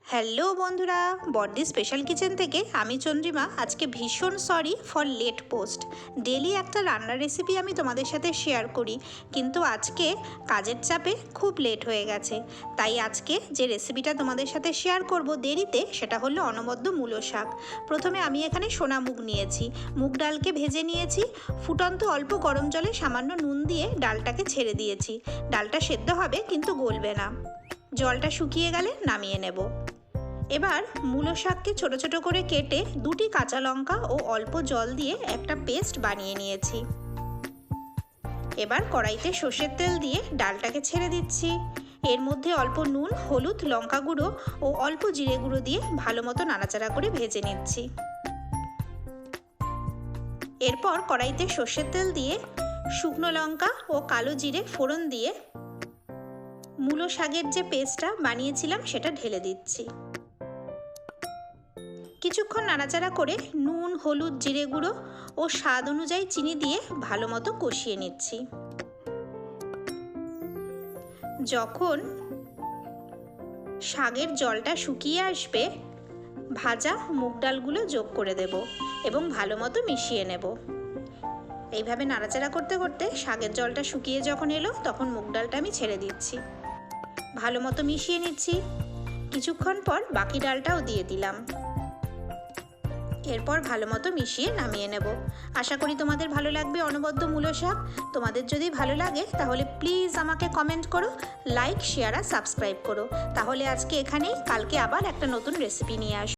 Hello বন্ধুরা, বড্ডি special kitchen থেকে আমি চন্দ্রিমা। আজকে ভীষণ sorry for late post. Daily একটা রান্নার রেসিপি আমি তোমাদের সাথে শেয়ার করি, কিন্তু আজকে কাজের চাপে খুব লেট হয়ে গেছে। তাই আজকে যে রেসিপিটা তোমাদের সাথে শেয়ার করব দেরিতে, সেটা হলো অনবদ্য মূলো শাক। প্রথমে আমি এখানে সোনা মুগ নিয়েছি, মুগ ডালকে ভেজে নিয়েছি। ফুটন্ত অল্প গরম জলে সামান্য নুন দিয়ে ডালটাকে ছেড়ে দিয়েছি। ডালটা সেদ্ধ হবে কিন্তু গলবে না। জলটা শুকিয়ে গেলে নামিয়ে নেব। এবার মূলো শাককে ছোট ছোট করে কেটে দুটি কাঁচা লঙ্কা ও অল্প জল দিয়ে একটা পেস্ট বানিয়ে নিয়েছি। এবার কড়াইতে সর্ষের তেল দিয়ে ডালটাকে ছেড়ে দিচ্ছি। এর মধ্যে অল্প নুন, হলুদ, লঙ্কা গুঁড়ো ও অল্প জিরে গুঁড়ো দিয়ে ভালো মতো নাড়াচাড়া করে ভেজে নিচ্ছি। এরপর কড়াইতে সর্ষের তেল দিয়ে শুকনো লঙ্কা ও কালো জিরে ফোড়ন দিয়ে মূলো শাকের যে পেস্টটা বানিয়েছিলাম সেটা ঢেলে দিচ্ছি। কিছুক্ষণ নাড়াচাড়া করে নুন, হলুদ, জিরে গুঁড়ো ও স্বাদ অনুযায়ী চিনি দিয়ে ভালো মতো কষিয়ে নিচ্ছি। যখন শাকের জলটা শুকিয়ে আসবে, ভাজা মুগ ডালগুলো যোগ করে দেব এবং ভালো মতো মিশিয়ে নেব। এইভাবে নাড়াচাড়া করতে করতে শাকের জলটা শুকিয়ে যখন এলো, তখন মুগ ডালটা আমি ছেড়ে দিচ্ছি। ভালো মতো মিশিয়ে নিচ্ছি। কিছুক্ষণ পর বাকি ডালটাও দিয়ে দিলাম। এরপর ভালো মতো মিশিয়ে নামিয়ে নেব। আশা করি তোমাদের ভালো লাগবে অনবদ্য মূলো শাক। তোমাদের যদি ভালো লাগে তাহলে প্লিজ আমাকে কমেন্ট করো, লাইক, শেয়ার আর সাবস্ক্রাইব করো। তাহলে আজকে এখানেই, কালকে আবার একটা নতুন রেসিপি নিয়ে আসবো।